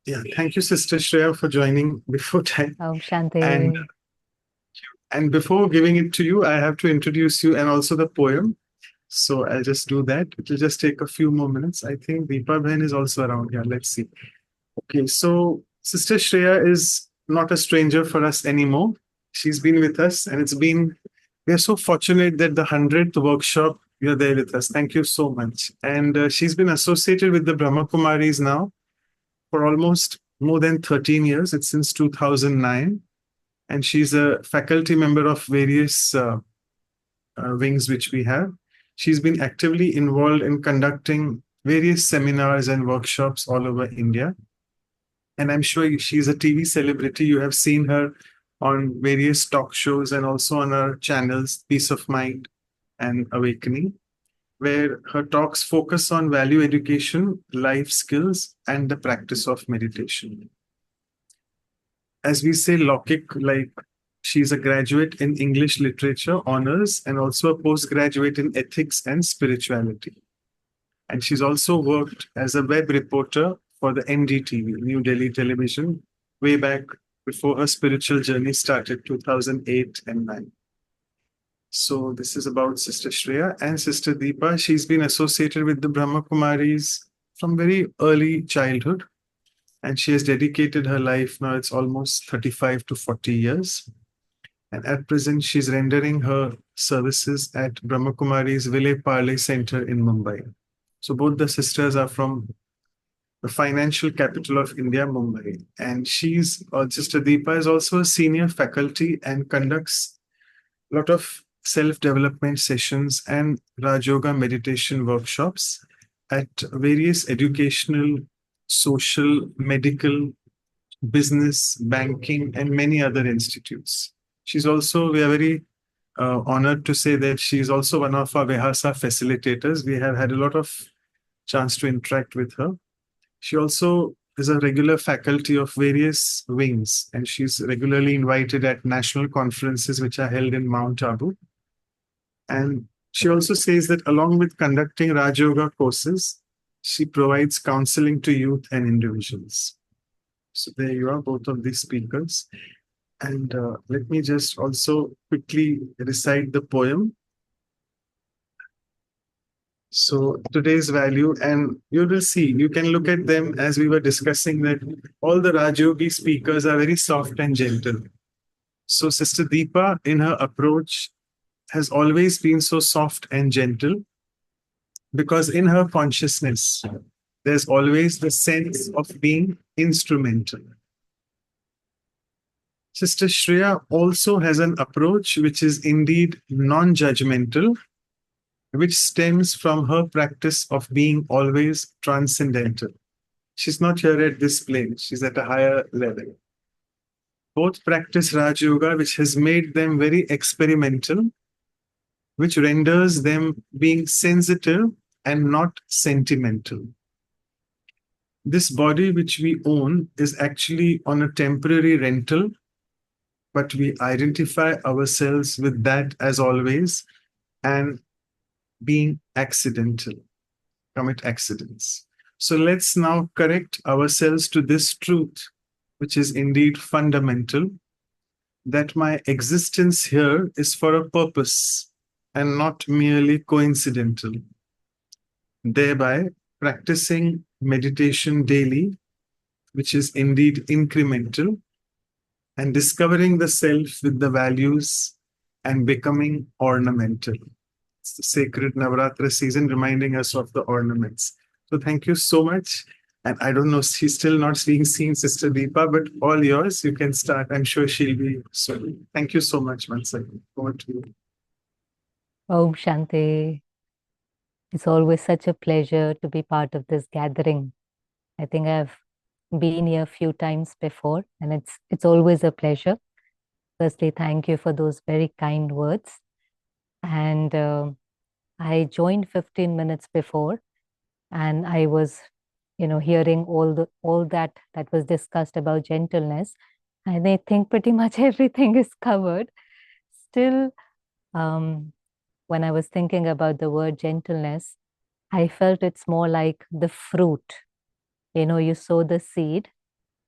Yeah, thank you, Sister Shreya, for joining before time. Om And Shanti. and before giving it to you, I have to introduce you and also the poem. So I'll just do that. It will just take a few more minutes. I think Deepa Bhen is also around here. Let's see. Okay, so Sister Shreya is not a stranger for us anymore. She's been with us, and we are so fortunate that the 100th workshop, you're there with us. Thank you so much. And she's been associated with the Brahma Kumaris now for almost more than 13 years. It's since 2009. And she's a faculty member of various wings which we have. She's been actively involved in conducting various seminars and workshops all over India. And I'm sure she's a TV celebrity. You have seen her on various talk shows and also on our channels, Peace of Mind and Awakening, where her talks focus on value education, life skills, and the practice of meditation. As we say, Lokik, like she's a graduate in English literature honors and also a postgraduate in ethics and spirituality. And she's also worked as a web reporter for the NDTV, New Delhi Television, way back before her spiritual journey started, 2008 and 9. So this is about Sister Shreya and Sister Deepa. She's been associated with the Brahma Kumaris from very early childhood, and she has dedicated her life now, it's almost 35 to 40 years. And at present, she's rendering her services at Brahma Kumari's Vile Parle Center in Mumbai. So both the sisters are from the financial capital of India, Mumbai. And Sister Deepa is also a senior faculty and conducts a lot of self-development sessions and Raj Yoga meditation workshops at various educational, social, medical, business, banking, and many other institutes. We are very honored to say that she is also one of our Vihasa facilitators. We have had a lot of chance to interact with her. She also is a regular faculty of various wings, and she's regularly invited at national conferences which are held in Mount Abu. And she also says that along with conducting Raj Yoga courses, she provides counseling to youth and individuals. So there you are, both of these speakers. And let me just also quickly recite the poem. So today's value, and you will see, you can look at them as we were discussing that all the Rajyogi speakers are very soft and gentle. So Sister Deepa, in her approach, has always been so soft and gentle because in her consciousness, there's always the sense of being instrumental. Sister Shreya also has an approach which is indeed non judgmental, which stems from her practice of being always transcendental. She's not here at this plane, she's at a higher level. Both practice Raj Yoga, which has made them very experimental, which renders them being sensitive and not sentimental. This body which we own is actually on a temporary rental, but we identify ourselves with that as always and being accidental, commit accidents. So let's now correct ourselves to this truth, which is indeed fundamental, that my existence here is for a purpose and not merely coincidental. Thereby, practicing meditation daily, which is indeed incremental, and discovering the self with the values and becoming ornamental. It's the sacred Navratra season reminding us of the ornaments. So thank you so much. And I don't know, she's still not being seen, Sister Deepa, but all yours. You can start. I'm sure she'll be soon. Thank you so much once again. Over to you. Om Shanti. It's always such a pleasure to be part of this gathering. I think I've been here a few times before, and it's always a pleasure. Firstly, thank you for those very kind words. And I joined 15 minutes before, and I was, hearing all that was discussed about gentleness. And I think pretty much everything is covered. Still, um, when I was thinking about the word gentleness, I felt it's more like the fruit. You sow the seed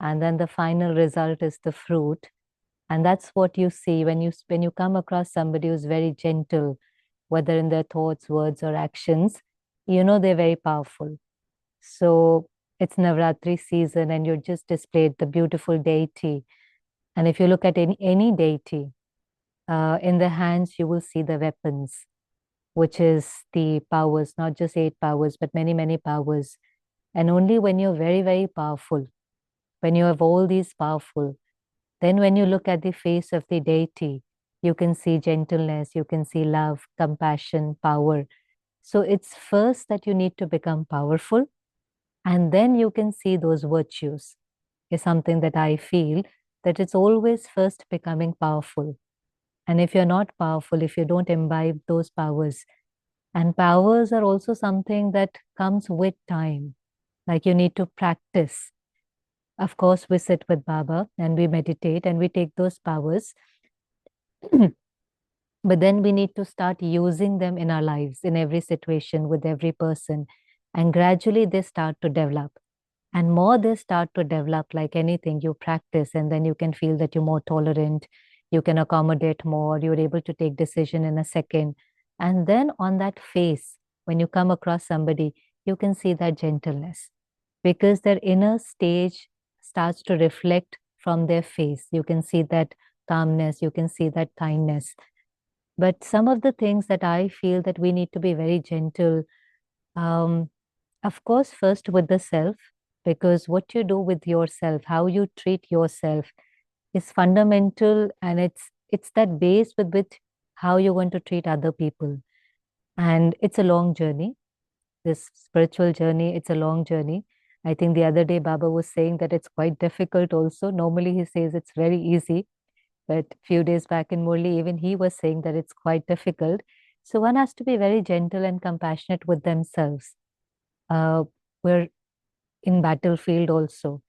and then the final result is the fruit. And that's what you see when you come across somebody who's very gentle, whether in their thoughts, words, or actions, you know they're very powerful. So it's Navratri season, and you just displayed the beautiful deity. And if you look at any deity, in the hands you will see the weapons, which is the powers, not just eight powers, but many, many powers. And only when you're very, very powerful, when you have all these powerful, then when you look at the face of the deity, you can see gentleness, you can see love, compassion, power. So it's first that you need to become powerful, and then you can see those virtues. Is something that I feel that it's always first becoming powerful. And if you're not powerful, if you don't imbibe those powers, and powers are also something that comes with time, like you need to practice. Of course, we sit with Baba and we meditate and we take those powers, but then we need to start using them in our lives, in every situation, with every person. And gradually they start to develop. And more they start to develop, like anything, you practice, and then you can feel that you're more tolerant, you can accommodate more, you're able to take decision in a second. And then on that face, when you come across somebody, you can see that gentleness, because their inner stage starts to reflect from their face. You can see that calmness, you can see that kindness. But some of the things that I feel that we need to be very gentle, um, of course, first with the self, because what you do with yourself, how you treat yourself is fundamental, and it's that base with which how you're going to treat other people. And it's a long journey. This spiritual journey, it's a long journey. I think the other day Baba was saying that it's quite difficult also. Normally he says it's very easy, but few days back in Murli, even he was saying that it's quite difficult. So one has to be very gentle and compassionate with themselves. Uh, we're in battlefield also.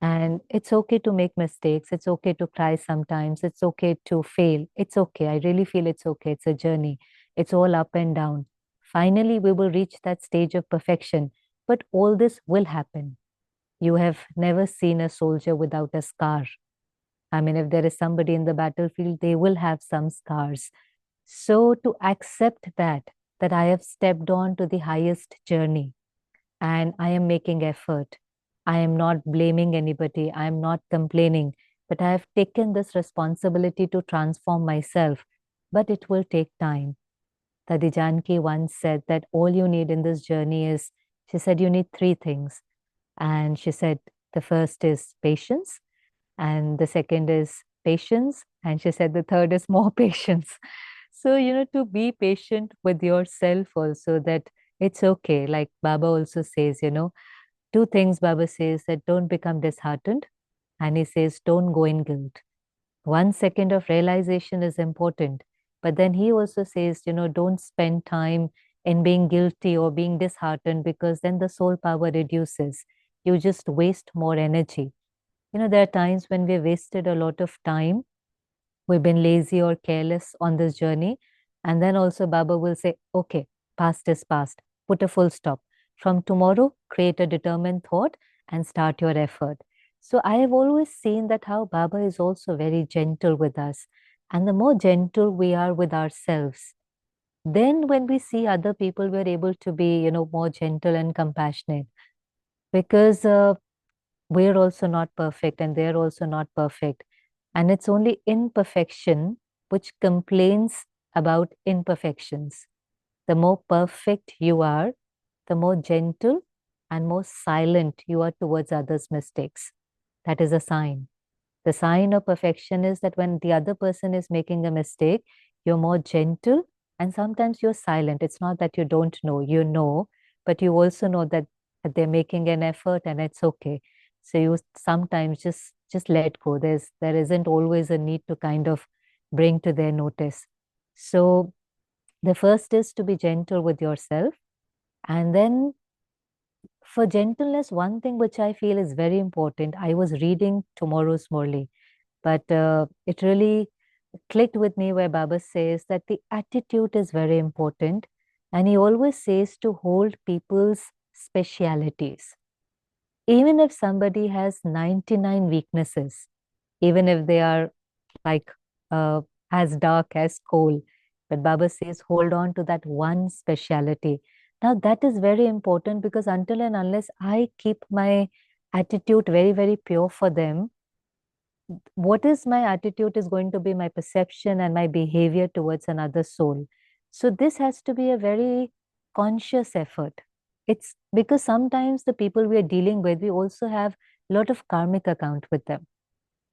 And it's okay to make mistakes. It's okay to cry sometimes. It's okay to fail. It's okay. I really feel it's okay. It's a journey. It's all up and down. Finally, we will reach that stage of perfection. But all this will happen. You have never seen a soldier without a scar. I mean, if there is somebody in the battlefield, they will have some scars. So to accept that I have stepped on to the highest journey, and I am making effort. I am not blaming anybody. I am not complaining, but I have taken this responsibility to transform myself. But it will take time. Tadi Janki once said that all you need in this journey is, she said, you need three things. And she said, the first is patience, and the second is patience, and she said the third is more patience. So, to be patient with yourself also, that it's okay. Like Baba also says, two things Baba says, that don't become disheartened, and he says don't go in guilt. 1 second of realization is important, but then he also says, don't spend time in being guilty or being disheartened, because then the soul power reduces. You just waste more energy. There are times when we wasted a lot of time, we've been lazy or careless on this journey. And then also Baba will say, okay, past is past, put a full stop. From tomorrow, create a determined thought and start your effort. So I have always seen that how Baba is also very gentle with us. And the more gentle we are with ourselves, then when we see other people, we're able to be, more gentle and compassionate. Because we're also not perfect and they're also not perfect. And it's only imperfection which complains about imperfections. The more perfect you are, the more gentle and more silent you are towards others' mistakes. That is a sign. The sign of perfection is that when the other person is making a mistake, you're more gentle and sometimes you're silent. It's not that you don't know, you know, but you also know that they're making an effort and it's okay. So you sometimes just let go. There isn't always a need to kind of bring to their notice. So the first is to be gentle with yourself. And then for gentleness, one thing which I feel is very important, I was reading tomorrow's Murli, but it really clicked with me where Baba says that the attitude is very important. And he always says to hold people's specialities. even if somebody has 99 weaknesses, even if they are like uh, as dark as coal, but Baba says, hold on to that one speciality. Now, that is very important because until and unless I keep my attitude very, very pure for them, what is my attitude is going to be my perception and my behavior towards another soul. So this has to be a very conscious effort. It's because sometimes the people we are dealing with, we also have a lot of karmic account with them.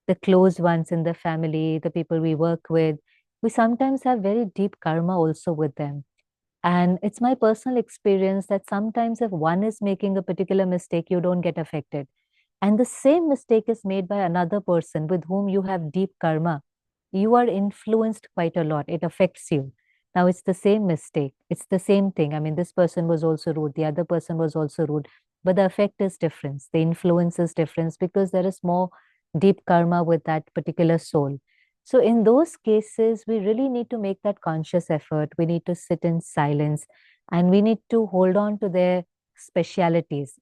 The close ones in the family, the people we work with, we sometimes have very deep karma also with them. And it's my personal experience that sometimes if one is making a particular mistake, you don't get affected, and the same mistake is made by another person with whom you have deep karma, you are influenced quite a lot. It affects you. Now it's the same mistake. It's the same thing. I mean, this person was also rude. The other person was also rude. But the effect is different. The influence is different because there is more deep karma with that particular soul. So in those cases, we really need to make that conscious effort. We need to sit in silence and we need to hold on to their specialities.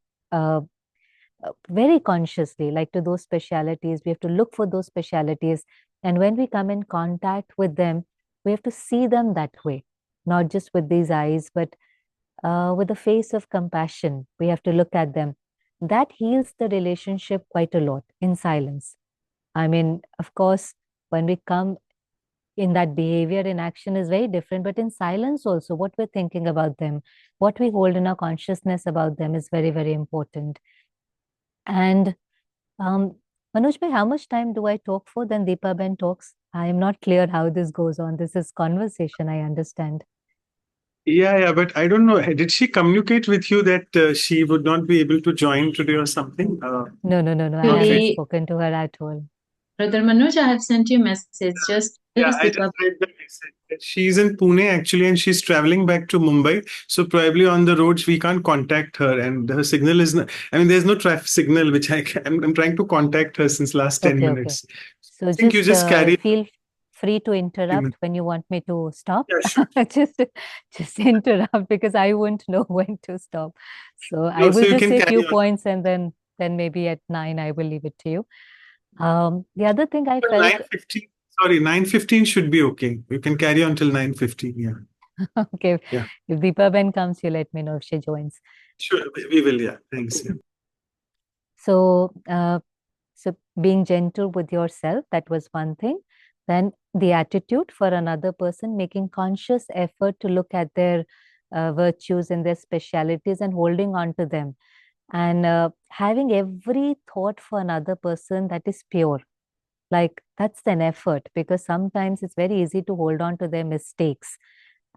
Very consciously, like to those specialities. We have to look for those specialities. And when we come in contact with them, we have to see them that way, not just with these eyes, but with a face of compassion. We have to look at them. That heals the relationship quite a lot in silence. I mean, of course, when we come in that behavior in action is very different, but in silence also, what we're thinking about them, what we hold in our consciousness about them is very, very important. And um, Manoj bhai, how much time do I talk for? Then Deepa Ben talks. I am not clear how this goes on. This is conversation, I understand. Yeah, yeah, but I don't know. Did she communicate with you that she would not be able to join today or something? No, no, no, no. I Okay. haven't Actually, spoken to her at all. Brother Manoj, I have sent you a message. Just tell Yeah, us I Deepa. just read the message that she's in Pune actually, and she's traveling back to Mumbai. So probably on the roads we can't contact her, and her signal is not. I mean, there's no traffic signal which I'm trying to contact her since last ten Okay, okay. minutes. So I think you just just carry. feel free to interrupt when you want me to stop. Yeah, sure. just just interrupt because I won't know when to stop. So I No, so will you just can say a few carry on. points and then maybe at 9 I will leave it to you. The other thing I Well, felt, 9:15. Sorry, 9:15 should be okay. You can carry on till 9:15. Yeah, okay, yeah. if Deepa Ben comes, you let me know if she joins. Sure, we will. Yeah, thanks. Yeah. So, so being gentle with yourself, that was one thing. Then the attitude for another person, making conscious effort to look at their virtues and their specialities and holding on to them. And having every thought for another person that is pure. Like that's an effort because sometimes it's very easy to hold on to their mistakes.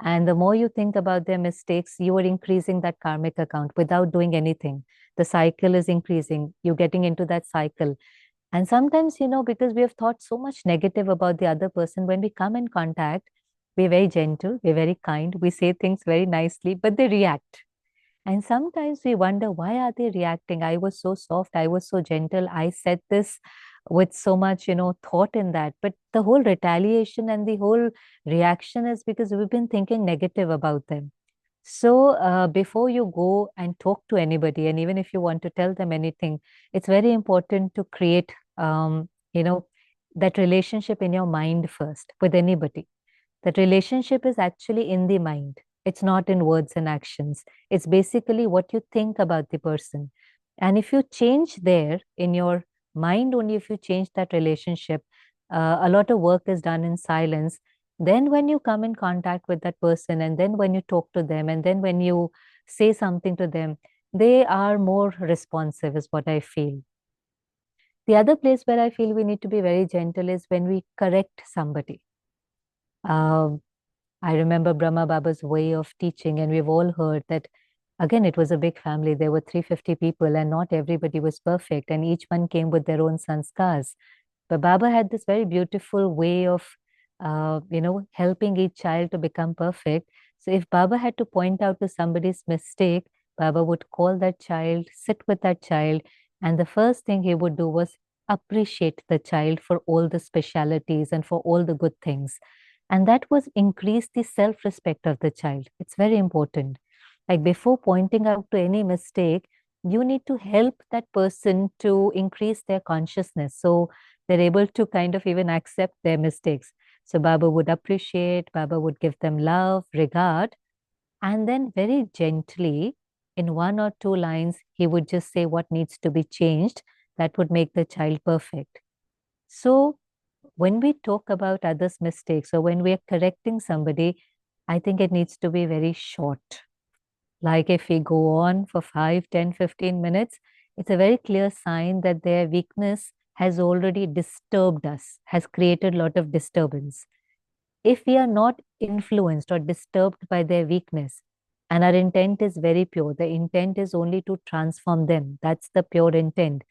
And the more you think about their mistakes, you are increasing that karmic account without doing anything. The cycle is increasing. You're getting into that cycle. And sometimes, because we have thought so much negative about the other person, when we come in contact, we're very gentle, we're very kind, we say things very nicely, but they react. And sometimes we wonder, why are they reacting? I was so soft, I was so gentle, I said this with so much, thought in that. But the whole retaliation and the whole reaction is because we've been thinking negative about them. So, before you go and talk to anybody, and even if you want to tell them anything, it's very important to create, that relationship in your mind first with anybody. That relationship is actually in the mind. It's not in words and actions. It's basically what you think about the person. And if you change there in your mind, only if you change that relationship, a lot of work is done in silence. Then, when you come in contact with that person, and then when you talk to them, and then when you say something to them, they are more responsive, is what I feel. The other place where I feel we need to be very gentle is when we correct somebody. Um, I remember Brahma Baba's way of teaching, and we've all heard that. Again, it was a big family. There were 350 people, and not everybody was perfect, and each one came with their own sanskars. But Baba had this very beautiful way of, helping each child to become perfect. So if Baba had to point out to somebody's mistake, Baba would call that child, sit with that child, and the first thing he would do was appreciate the child for all the specialities and for all the good things. And that was increase the self-respect of the child. It's very important. Like before pointing out to any mistake, you need to help that person to increase their consciousness so they're able to kind of even accept their mistakes. So Baba would appreciate, Baba would give them love, regard, and then very gently, in one or two lines, he would just say what needs to be changed that would make the child perfect. So when we talk about others' mistakes or when we are correcting somebody, I think it needs to be very short. Like if we go on for 5, 10, 15 minutes, it's a very clear sign that their weakness has already disturbed us, has created a lot of disturbance. If we are not influenced or disturbed by their weakness, and our intent is very pure, the intent is only to transform them, that's the pure intent,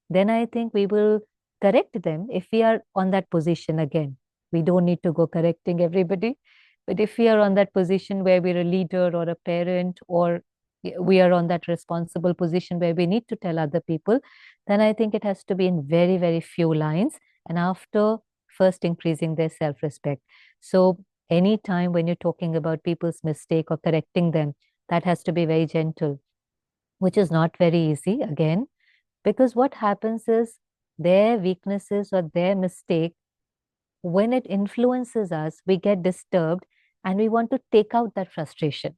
then I think we will correct them if we are on that position again. We don't need to go correcting everybody. But if we are on that position where we're a leader or a parent, or we are on that responsible position where we need to tell other people, then I think it has to be in very, very few lines. And after first increasing their self respect. So, anytime when you're talking about people's mistake or correcting them, that has to be very gentle, which is not very easy again, because what happens is their weaknesses or their mistake, when it influences us, we get disturbed and we want to take out that frustration.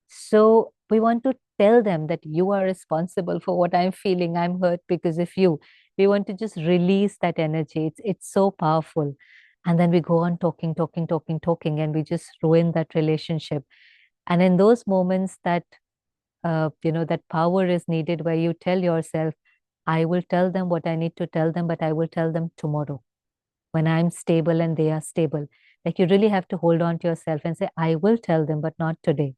So we want to tell them that you are responsible for what I'm feeling. I'm hurt because of you. We want to just release that energy. It's so powerful. And then we go on talking, talking, talking, talking, and we just ruin that relationship. And in those moments that that power is needed where you tell yourself, I will tell them what I need to tell them, but I will tell them tomorrow when I'm stable and they are stable. Like you really have to hold on to yourself and say, I will tell them, but not today.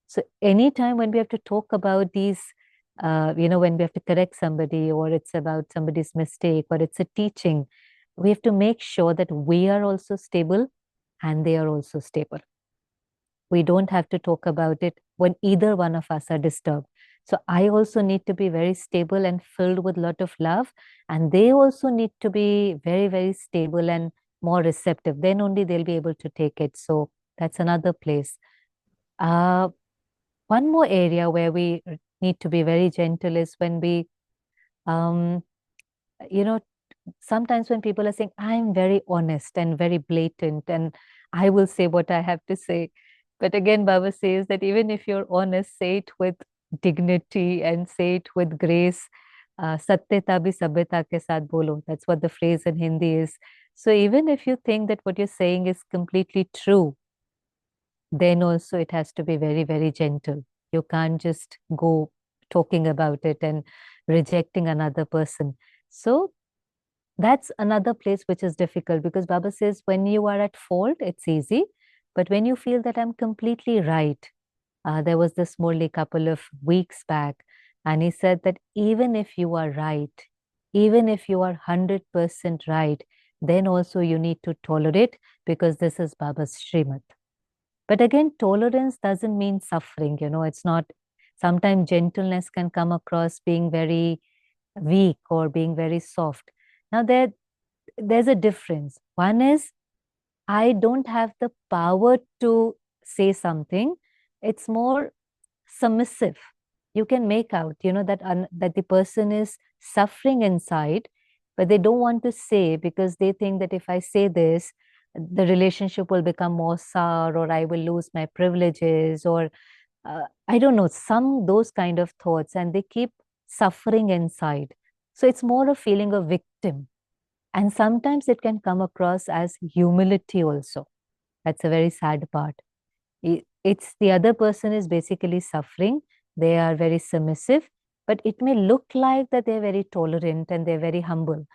So anytime when we have to talk about these, when we have to correct somebody or it's about somebody's mistake or it's a teaching, we have to make sure that we are also stable and they are also stable. We don't have to talk about it when either one of us are disturbed. So I also need to be very stable and filled with a lot of love. And they also need to be very, very stable and more receptive. Then only they'll be able to take it. So that's another place. Uh, One more area where we need to be very gentle is when we, um, you know, sometimes when people are saying, I'm very honest and very blatant, and I will say what I have to say. But again, Baba says that even if you're honest, say it with dignity and say it with grace. Satyata bhi sabhyata ke saath bolo. That's what the phrase in Hindi is. So even if you think that what you're saying is completely true, then also it has to be very, very gentle. You can't just go talking about it and rejecting another person. So that's another place which is difficult because Baba says when you are at fault, it's easy. But when you feel that I'm completely right, there was this Murli couple of weeks back, and he said that even if you are right, even if you are 100% right, then also you need to tolerate because this is Baba's Srimad. But again, tolerance doesn't mean suffering, it's not. Sometimes gentleness can come across being very weak or being very soft. Now, there's a difference. One is I don't have the power to say something. It's more submissive. You can make out, that the person is suffering inside, but they don't want to say because they think that if I say this, the relationship will become more sour, or I will lose my privileges, or I don't know, some those kind of thoughts, and they keep suffering inside. So it's more a feeling of victim. And sometimes it can come across as humility also. That's a very sad part. It's the other person is basically suffering. They are very submissive, but it may look like that they're very tolerant and they're very humble.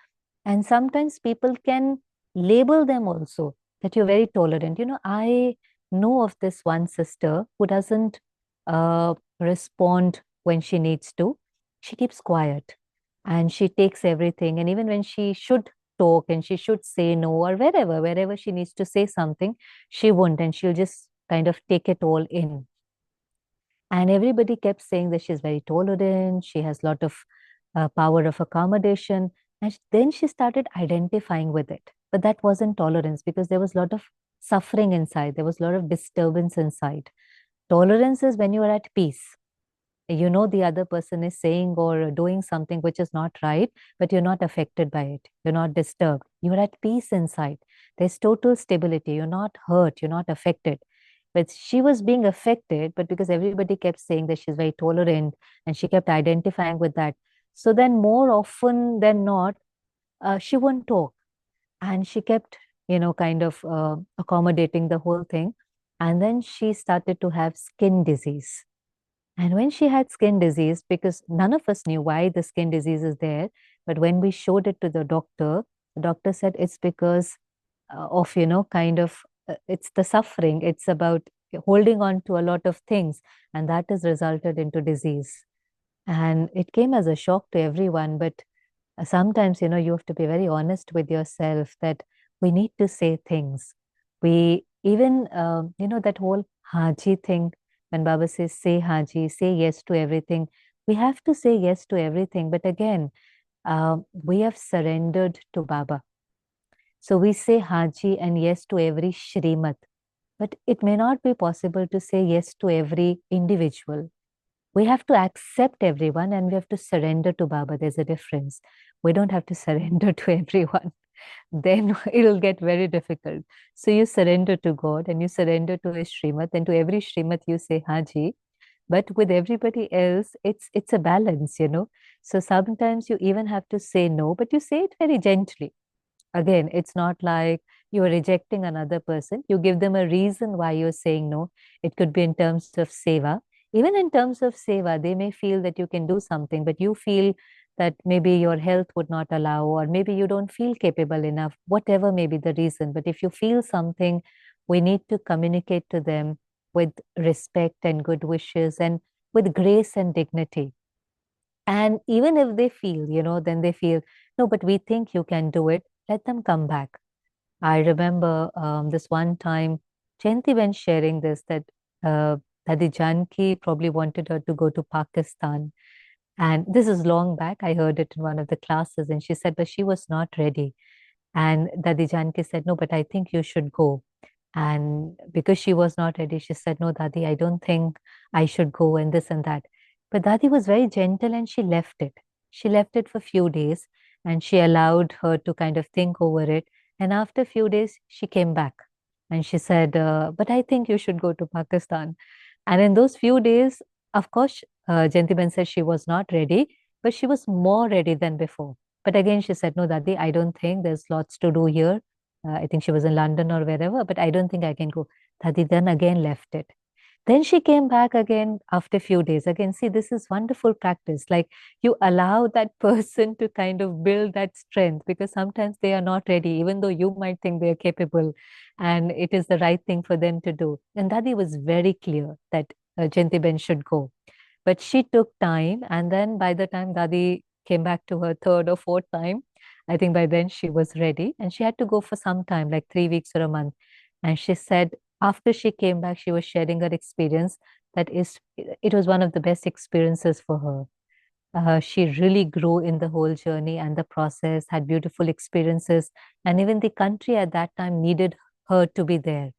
And sometimes people can label them also that you're very tolerant. I know of this one sister who doesn't respond when she needs to. She keeps quiet and she takes everything. And even when she should talk and she should say no, or wherever she needs to say something, she won't, and she'll just kind of take it all in. And everybody kept saying that she's very tolerant, she has a lot of power of accommodation. And then she started identifying with it. But that wasn't tolerance because there was a lot of suffering inside, there was a lot of disturbance inside. Tolerance is when you are at peace. You know the other person is saying or doing something which is not right, but you're not affected by it. You're not disturbed. You're at peace inside. There's total stability. You're not hurt. You're not affected. But she was being affected, but because everybody kept saying that she's very tolerant and she kept identifying with that. So then, more often than not, she wouldn't talk. And she kept, kind of accommodating the whole thing. And then she started to have skin disease. And when she had skin disease, because none of us knew why the skin disease is there, but when we showed it to the doctor said it's because of, kind of, it's the suffering. It's about holding on to a lot of things, and that has resulted into disease. And it came as a shock to everyone. But sometimes, you have to be very honest with yourself that we need to say things. We even, that whole Haji thing, when Baba says, say Haji, say yes to everything. We have to say yes to everything. But again, we have surrendered to Baba. So we say Haji and yes to every Shrimat. But it may not be possible to say yes to every individual. We have to accept everyone and we have to surrender to Baba. There's a difference. We don't have to surrender to everyone. Then it'll get very difficult. So you surrender to God and you surrender to his Srimat, and to every Srimat you say Haji. But with everybody else, it's a balance. So sometimes you even have to say no, but you say it very gently. Again, it's not like you're rejecting another person. You give them a reason why you're saying no. It could be in terms of seva. Even in terms of seva, they may feel that you can do something, but you feel that maybe your health would not allow, or maybe you don't feel capable enough, whatever may be the reason. But if you feel something, we need to communicate to them with respect and good wishes and with grace and dignity. And even if they feel, then they feel, no, but we think you can do it, let them come back. I remember this one time, Jayanti when sharing this, that Dadi Janki probably wanted her to go to Pakistan. And this is long back. I heard it in one of the classes, and she said, but she was not ready. And Dadi Janki said, no, but I think you should go. And because she was not ready, she said, no, Dadi, I don't think I should go, and this and that. But Dadi was very gentle and she left it. She left it for a few days and she allowed her to kind of think over it. And after a few days, she came back and she said, but I think you should go to Pakistan. And in those few days, of course, Jayanti said she was not ready, but she was more ready than before. But again, she said, no, Dadi, I don't think there's lots to do here. I think she was in London or wherever, but I don't think I can go. Dadi then again left it. Then she came back again after a few days. Again, see, this is wonderful practice. Like you allow that person to kind of build that strength, because sometimes they are not ready, even though you might think they are capable and it is the right thing for them to do. And Dadi was very clear that Jayanti should go. But she took time. And then by the time Dadi came back to her third or fourth time, I think by then she was ready and she had to go for some time, like 3 weeks or a month. And she said after she came back, she was sharing her experience that it was one of the best experiences for her. She really grew in the whole journey and the process, had beautiful experiences, and even the country at that time needed her to be there.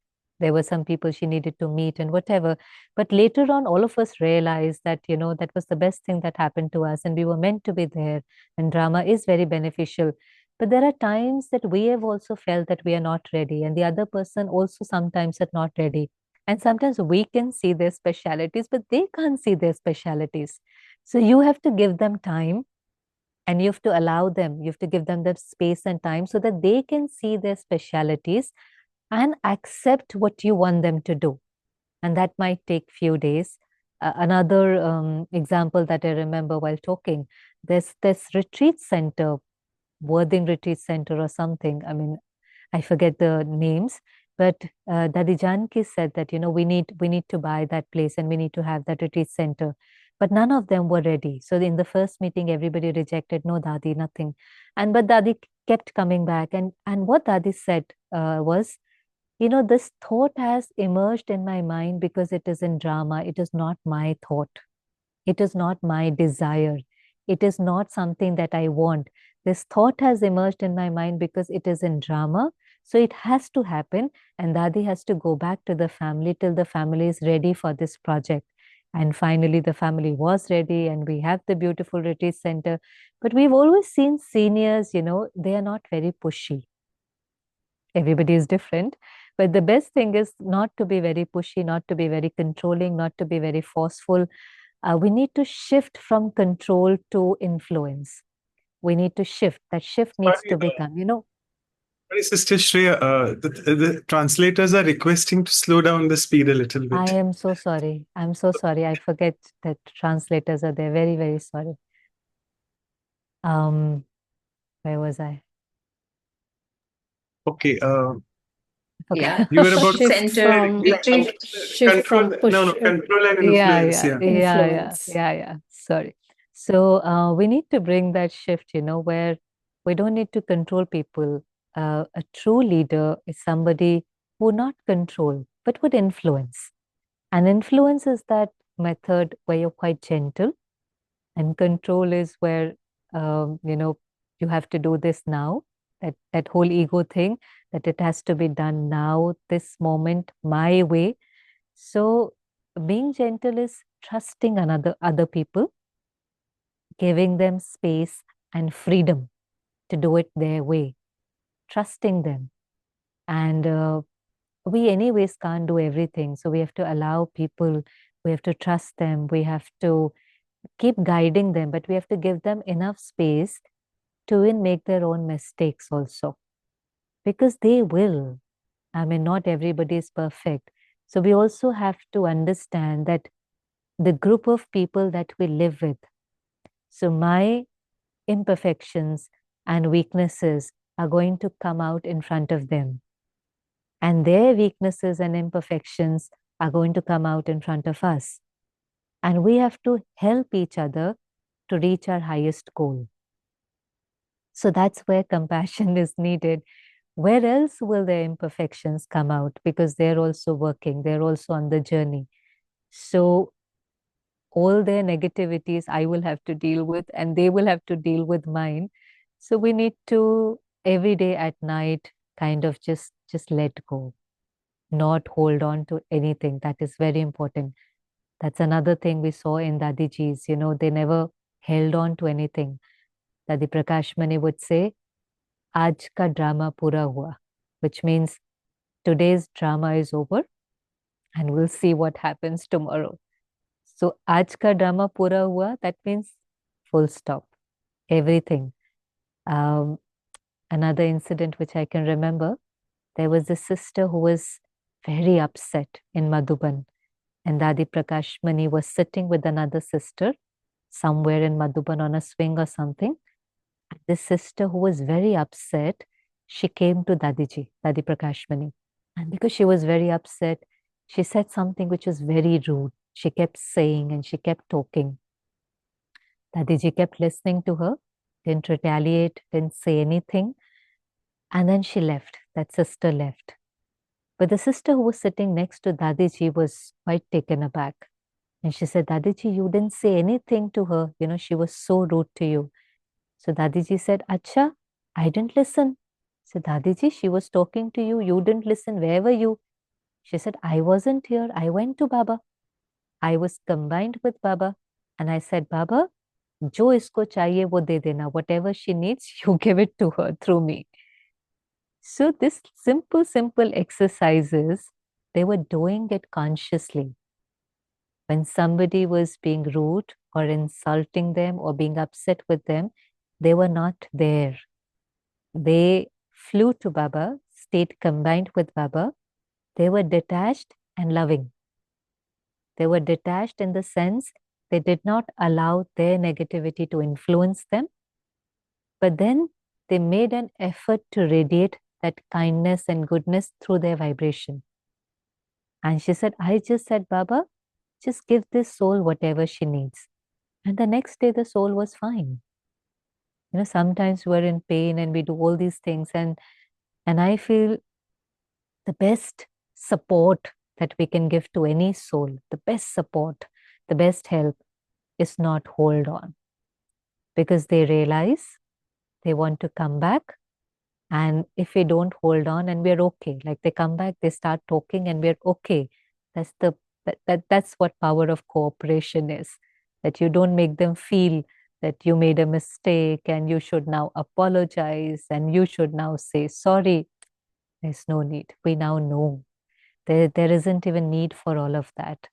There were some people she needed to meet and whatever. But later on, all of us realized that, that was the best thing that happened to us, and we were meant to be there. And drama is very beneficial. But there are times that we have also felt that we are not ready, and the other person also sometimes are not ready. And sometimes we can see their specialities, but they can't see their specialities. So you have to give them time and you have to allow them, you have to give them the space and time so that they can see their specialities and accept what you want them to do. And that might take few days. Another example that I remember while talking, there's this retreat center, Worthing Retreat Center or something. I mean, I forget the names, but Dadi Janki said that, we need to buy that place and we need to have that retreat center. But none of them were ready. So in the first meeting, everybody rejected, no, Dadi, nothing. But Dadi kept coming back. And what Dadi said was, this thought has emerged in my mind because it is in drama. It is not my thought. It is not my desire. It is not something that I want. This thought has emerged in my mind because it is in drama. So it has to happen. And Dadi has to go back to the family till the family is ready for this project. And finally, the family was ready, and we have the beautiful retreat center. But we've always seen seniors, they are not very pushy. Everybody is different. But the best thing is not to be very pushy, not to be very controlling, not to be very forceful. We need to shift from control to influence. We need to shift. That shift needs Sorry, to become, sorry, Sister Shreya, the translators are requesting to slow down the speed a little I bit. am so sorry. I'm so sorry. I forget that translators are there. Very, very sorry. Um, where was I? Okay, Yeah. Okay. you were about Retreat Shift center, from retreat. control. No, push no, control and Yeah, influence. yeah, Yeah. influence. yeah. Sorry. So we need to bring that shift, where we don't need to control people. A true leader is somebody who not control, but would influence. And influence is that method where you're quite gentle, and control is where you have to do this now. That whole ego thing, that it has to be done now, this moment, my way. So being gentle is trusting other people, giving them space and freedom to do it their way, trusting them. And we anyways can't do everything. So we have to allow people, we have to trust them, we have to keep guiding them, but we have to give them enough space to even make their own mistakes also. Because they will. I mean, not everybody is perfect. So we also have to understand that the group of people that we live with. So my imperfections and weaknesses are going to come out in front of them. And their weaknesses and imperfections are going to come out in front of us. And we have to help each other to reach our highest goal. So that's where compassion is needed. Where else will their imperfections come out? Because they're also working, they're also on the journey. So all their negativities I will have to deal with, and they will have to deal with mine. So we need to every day at night kind of just let go, not hold on to anything. That is very important. That's another thing we saw in Dadiji's, they never held on to anything. Dadi Prakash Mani would say, Aaj ka drama pura hua, which means today's drama is over and we'll see what happens tomorrow. So, aaj ka drama pura hua, that means full stop, everything. Um, Another incident which I can remember, there was a sister who was very upset in Madhuban, and Dadi Prakash Mani was sitting with another sister somewhere in Madhuban on a swing or something. This sister who was very upset, she came to Dadiji, Dadi Prakash Mani. And because she was very upset, she said something which was very rude. She kept saying and she kept talking. Dadiji kept listening to her, didn't retaliate, didn't say anything. And then she left. That sister left. But the sister who was sitting next to Dadiji was quite taken aback. And she said, Dadiji, you didn't say anything to her. She was so rude to you. So Dadiji said, Acha, I didn't listen. So Dadiji, she was talking to you. You didn't listen. Where were you? She said, I wasn't here. I went to Baba. I was combined with Baba. And I said, Baba, jo isko chahiye wo de dena. Whatever she needs, you give it to her through me. So this simple exercises, they were doing it consciously. When somebody was being rude or insulting them or being upset with them, they were not there. They flew to Baba, stayed combined with Baba. They were detached and loving. They were detached in the sense they did not allow their negativity to influence them, but then they made an effort to radiate that kindness and goodness through their vibration. And she said, I just said, Baba, just give this soul whatever she needs. And the next day, the soul was fine. Sometimes we're in pain and we do all these things. And I feel the best support that we can give to any soul, the best support, the best help is not hold on, because they realize they want to come back. And if we don't hold on and we're okay, like they come back, they start talking and we're okay. That's the That's what power of cooperation is, that you don't make them feel that you made a mistake and you should now apologize and you should now say sorry. There's no need. We now know there isn't even need for all of that.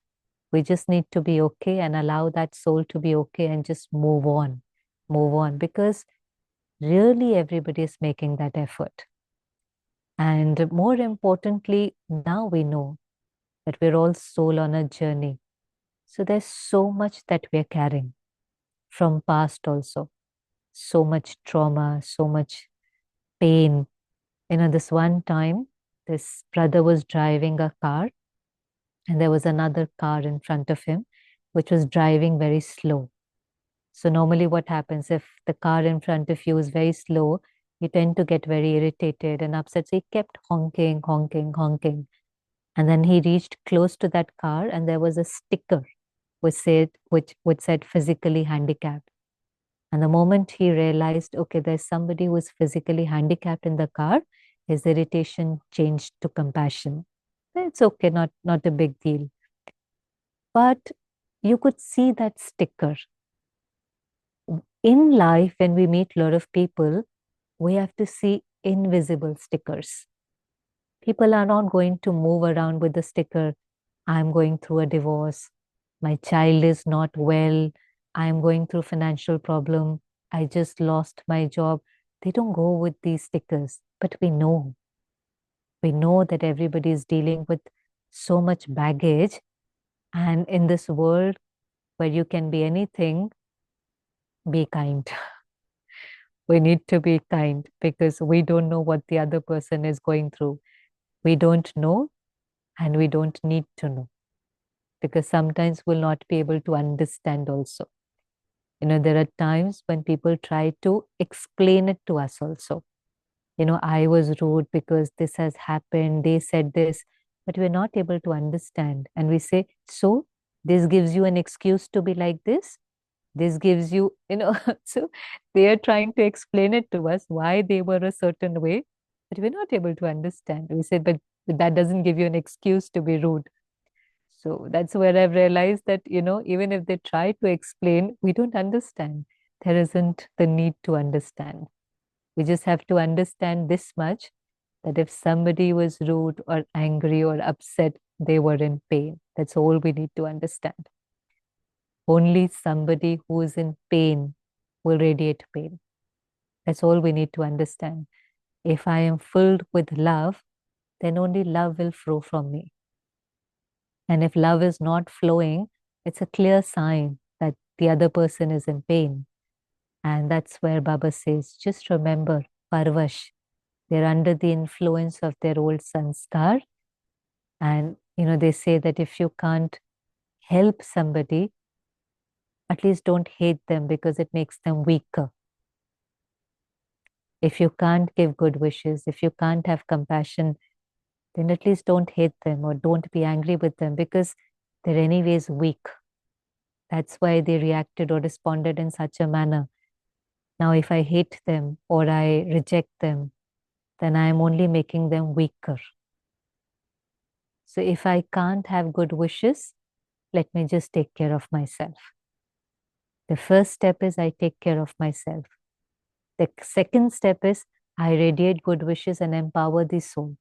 We just need to be okay and allow that soul to be okay and just move on, because really everybody is making that effort. And more importantly, now we know that we're all soul on a journey. So there's so much that we're carrying from past also. So much trauma, so much pain. This one time, this brother was driving a car and there was another car in front of him, which was driving very slow. So normally what happens if the car in front of you is very slow, you tend to get very irritated and upset. So he kept honking, honking, honking. And then he reached close to that car and there was a sticker which said physically handicapped. And the moment he realized, okay, there's somebody who is physically handicapped in the car, his irritation changed to compassion. It's okay, not a big deal. But you could see that sticker. In life, when we meet a lot of people, we have to see invisible stickers. People are not going to move around with the sticker, I'm going through a divorce, my child is not well, I'm going through financial problem, I just lost my job. They don't go with these stickers, but we know that everybody is dealing with so much baggage. And in this world where you can be anything, be kind. We need to be kind because we don't know what the other person is going through. We don't know and we don't need to know, because sometimes we'll not be able to understand also. There are times when people try to explain it to us also. I was rude because this has happened, they said this, but we're not able to understand. And we say, so this gives you an excuse to be like this? This gives you, so they are trying to explain it to us why they were a certain way, but we're not able to understand. We say, but that doesn't give you an excuse to be rude. So that's where I've realized that, even if they try to explain, we don't understand. There isn't the need to understand. We just have to understand this much, that if somebody was rude or angry or upset, they were in pain. That's all we need to understand. Only somebody who is in pain will radiate pain. That's all we need to understand. If I am filled with love, then only love will flow from me. And if love is not flowing, it's a clear sign that the other person is in pain. And that's where Baba says, just remember, Parvash, they're under the influence of their old sanskar. And, they say that if you can't help somebody, at least don't hate them because it makes them weaker. If you can't give good wishes, if you can't have compassion, then at least don't hate them or don't be angry with them because they're anyways weak. That's why they reacted or responded in such a manner. Now, if I hate them or I reject them, then I'm only making them weaker. So if I can't have good wishes, let me just take care of myself. The first step is I take care of myself. The second step is I radiate good wishes and empower the soul.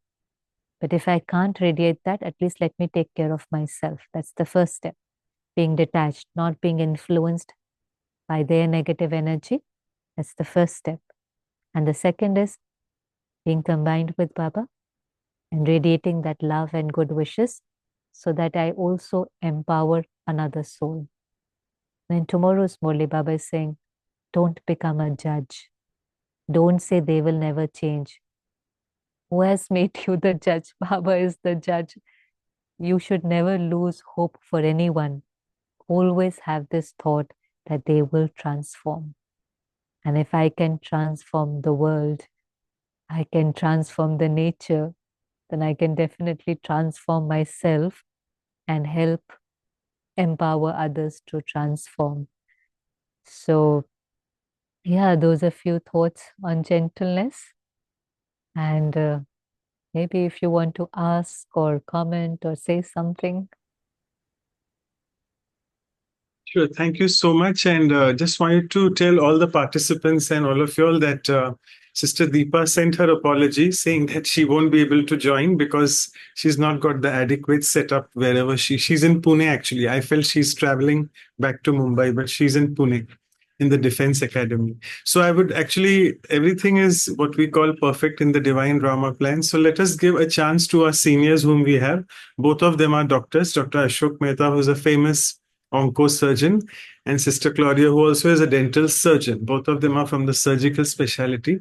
But if I can't radiate that, at least let me take care of myself. That's the first step. Being detached, not being influenced by their negative energy. That's the first step. And the second is being combined with Baba and radiating that love and good wishes so that I also empower another soul. Then tomorrow's Murli Baba is saying, don't become a judge. Don't say they will never change. Who has made you the judge? Baba is the judge. You should never lose hope for anyone. Always have this thought that they will transform. And if I can transform the world, I can transform the nature, then I can definitely transform myself and help empower others to transform. So, yeah, those are few thoughts on gentleness. And maybe if you want to ask or comment or say something. Sure. Thank you so much. And just wanted to tell all the participants and all of you all that Sister Deepa sent her apology saying that she won't be able to join because she's not got the adequate setup wherever she's in Pune actually. I felt she's traveling back to Mumbai, but she's in Pune in the Defense Academy. So I would actually, everything is what we call perfect in the divine drama plan. So let us give a chance to our seniors whom we have. Both of them are doctors. Dr. Ashok Mehta, who's a famous oncosurgeon, and Sister Claudia, who also is a dental surgeon. Both of them are from the surgical specialty.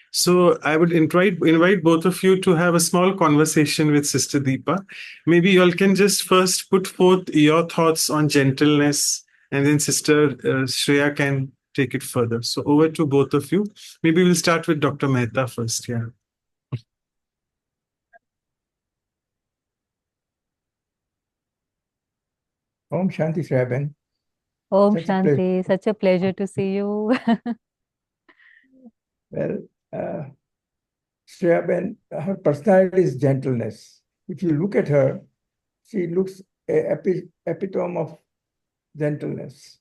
So I would invite both of you to have a small conversation with Sister Deepa. Maybe you all can just first put forth your thoughts on gentleness, and then Sister Shreya can take it further. So over to both of you. Maybe we'll start with Dr. Mehta first. Yeah. Om Shanti Shraban. Om Such a pleasure. Shanti, such a pleasure to see you. Well, Shreya, her personality is gentleness. If you look at her, she looks a epitome of gentleness.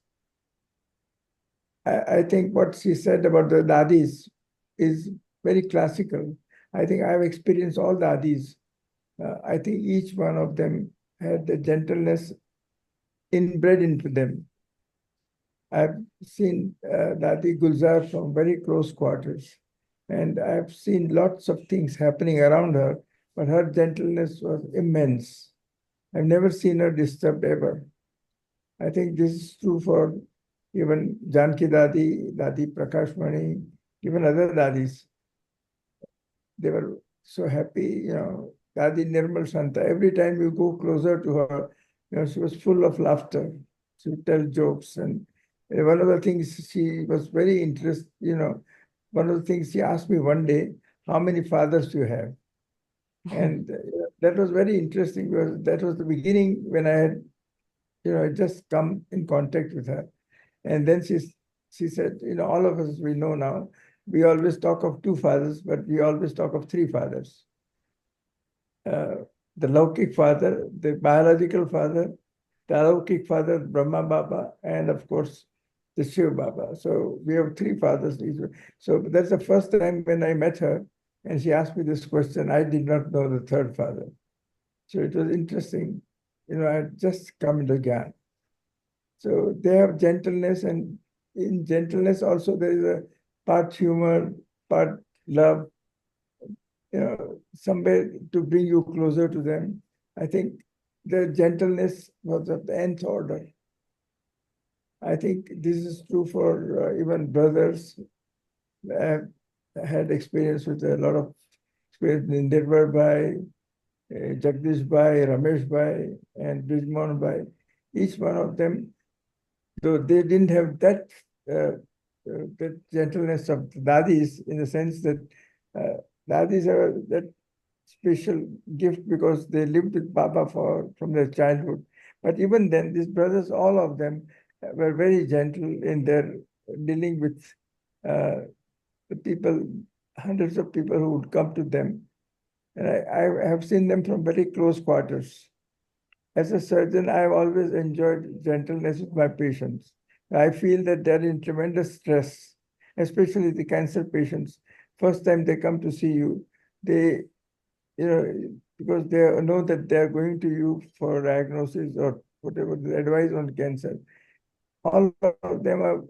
I think what she said about the dadis is very classical. I think I've experienced all dadis. I think each one of them had the gentleness inbred into them. I've seen Dadi Gulzar from very close quarters, and I've seen lots of things happening around her, but her gentleness was immense. I've never seen her disturbed ever. I think this is true for even Janki Dadi, Dadi Prakash Mani, even other Dadis. They were so happy, Dadi Nirmal Santa. Every time you go closer to her, she was full of laughter. She would tell jokes. And one of the things she was very interested, one of the things she asked me one day, how many fathers do you have? And that was very interesting because that was the beginning when I had, just come in contact with her. And then she said, all of us we know now, we always talk of two fathers, but we always talk of three fathers. The Laukik father, the biological father, the Alaukik father, Brahma Baba, and of course, the Shiv Baba. So we have three fathers. So that's the first time when I met her, and she asked me this question. I did not know the third father. So it was interesting. I had just come into Gyan. So they have gentleness, and in gentleness also there is a part humor, part love, somewhere to bring you closer to them. I think the gentleness was of the nth order. I think this is true for even brothers. I have had experience with a lot of experience in Nirvar Bhai, Jagdish Bhai, Ramesh Bhai, and Brijmohan Bhai. Each one of them, though they didn't have that gentleness of dadis, in the sense that dadis are that special gift because they lived with Baba from their childhood. But even then, these brothers, all of them, were very gentle in their dealing with the people, hundreds of people who would come to them. And I have seen them from very close quarters. As a surgeon, I have always enjoyed gentleness with my patients. I feel that they're in tremendous stress, especially the cancer patients. First time they come to see you, they, because they know that they're going to you for diagnosis or whatever the advice on cancer. All of them are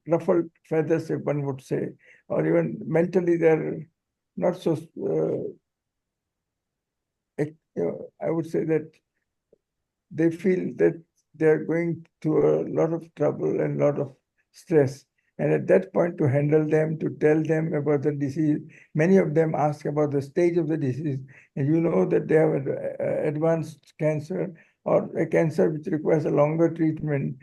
ruffled feathers, if one would say, or even mentally they're not so, I would say that they feel that they're going through a lot of trouble and a lot of stress. And at that point, to handle them, to tell them about the disease, many of them ask about the stage of the disease, and you know that they have an advanced cancer or a cancer which requires a longer treatment.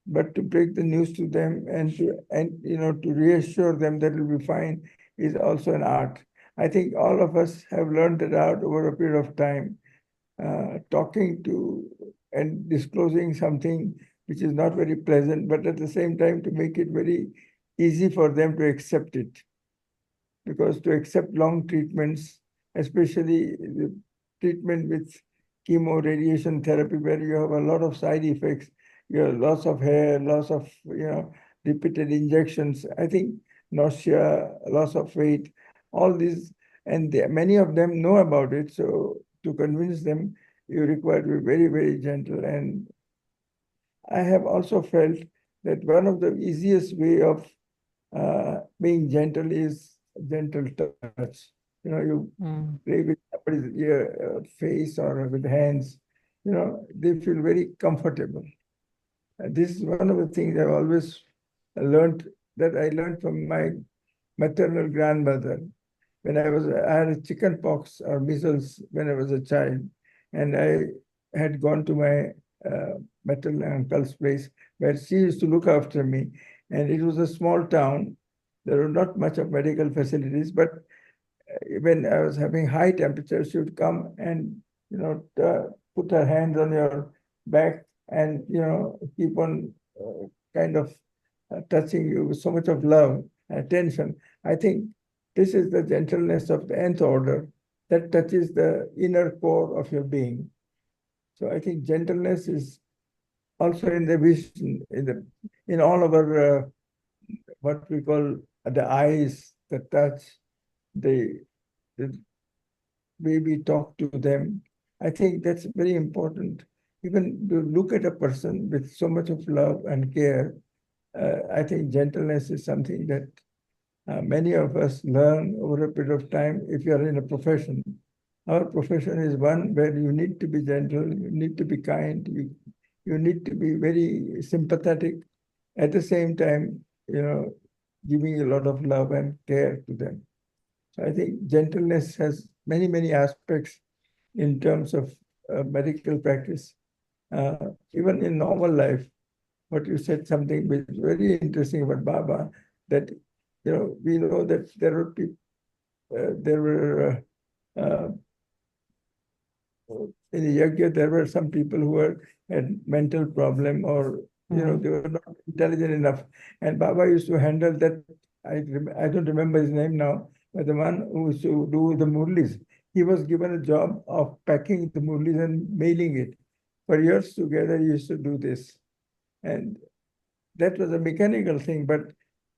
But to break the news to them and to reassure them that it will be fine is also an art. I think all of us have learned that art over a period of time. Talking to and disclosing something which is not very pleasant, but at the same time to make it very easy for them to accept it. Because to accept long treatments, especially the treatment with chemo, radiation therapy, where you have a lot of side effects, your loss of hair, loss of, repeated injections. I think nausea, loss of weight, all these, and many of them know about it. So to convince them, you require to be very, very gentle. And I have also felt that one of the easiest way of being gentle is gentle touch. You play with somebody's face or with hands, they feel very comfortable. This is one of the things I've always learned, that I learned from my maternal grandmother. I had chicken pox or measles when I was a child, and I had gone to my maternal uncle's place where she used to look after me. And it was a small town. There were not much of medical facilities, but when I was having high temperature, she would come and, put her hands on your back and, keep on kind of touching you with so much of love and attention. I think this is the gentleness of the nth order that touches the inner core of your being. So I think gentleness is also in the vision, in all of our what we call the eyes, the touch, the way we talk to them. I think that's very important. Even to look at a person with so much of love and care, I think gentleness is something that many of us learn over a period of time if you are in a profession. Our profession is one where you need to be gentle, you need to be kind, you need to be very sympathetic. At the same time, giving a lot of love and care to them. So I think gentleness has many, many aspects in terms of medical practice. Even in normal life, what you said something which is very interesting about Baba, that we know that there were people, in the yajna, there were some people who had mental problem, or they were not intelligent enough, and Baba used to handle that. I don't remember his name now, but the one who used to do the murlis, he was given a job of packing the murlis and mailing it. For years together, he used to do this, and that was a mechanical thing, but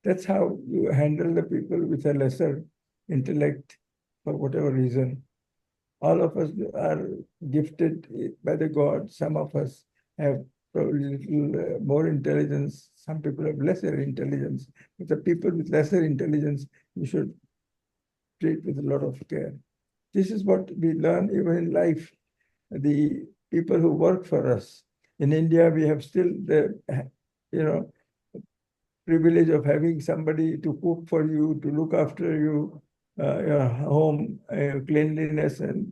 that's how you handle the people with a lesser intellect for whatever reason. All of us are gifted by the God. Some of us have probably little more intelligence. Some people have lesser intelligence. But the people with lesser intelligence, you should treat with a lot of care. This is what we learn even in life. The people who work for us. In India, we have still the, privilege of having somebody to cook for you, to look after you, your home, cleanliness, and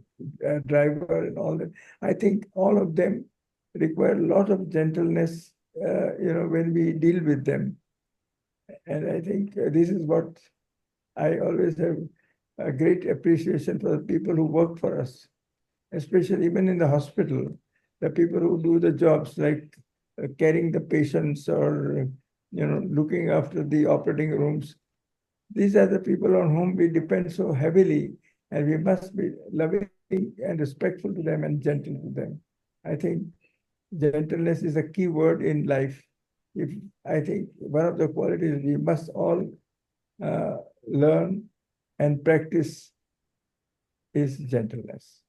driver and all that. I think all of them require a lot of gentleness, when we deal with them. And I think this is what I always have a great appreciation for the people who work for us, especially even in the hospital, the people who do the jobs like carrying the patients or looking after the operating rooms. These are the people on whom we depend so heavily, and we must be loving and respectful to them and gentle to them. I think gentleness is a key word in life. I think one of the qualities we must all learn and practice is gentleness.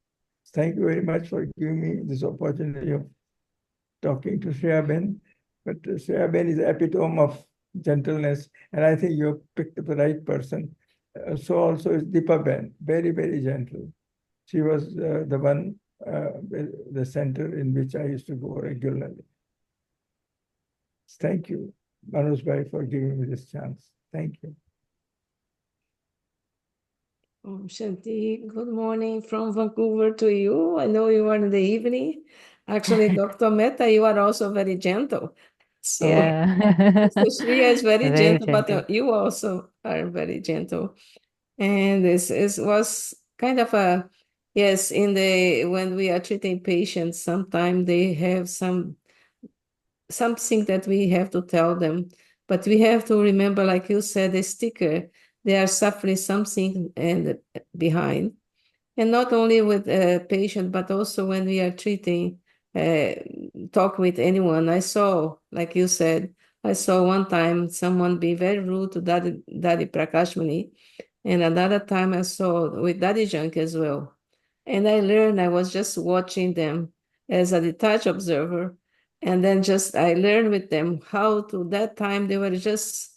Thank you very much for giving me this opportunity of talking to Shreya Ben. But Shreya Ben is the epitome of gentleness, and I think you picked the right person. So also is Deepa Ben, very, very gentle. She was the one, the center in which I used to go regularly. Thank you, Manoj Bhai, for giving me this chance. Thank you. Shanti, good morning from Vancouver to you. I know you are in the evening. Actually, Dr. Mehta, you are also very gentle. So, Yeah. so Shreya is very Very gentle, gentle. but you also are very gentle. And this was kind of a, yes, when we are treating patients, sometimes they have something that we have to tell them, but we have to remember, like you said, the sticker, they are suffering something and behind. And not only with a patient, but also when we are treating talk with anyone. I saw, like you said, I saw one time someone be very rude to Daddy Prakashmani, and another time I saw with Daddy Junk as well. And I learned, I was just watching them as a detached observer. And then just I learned with them how to that time they were just,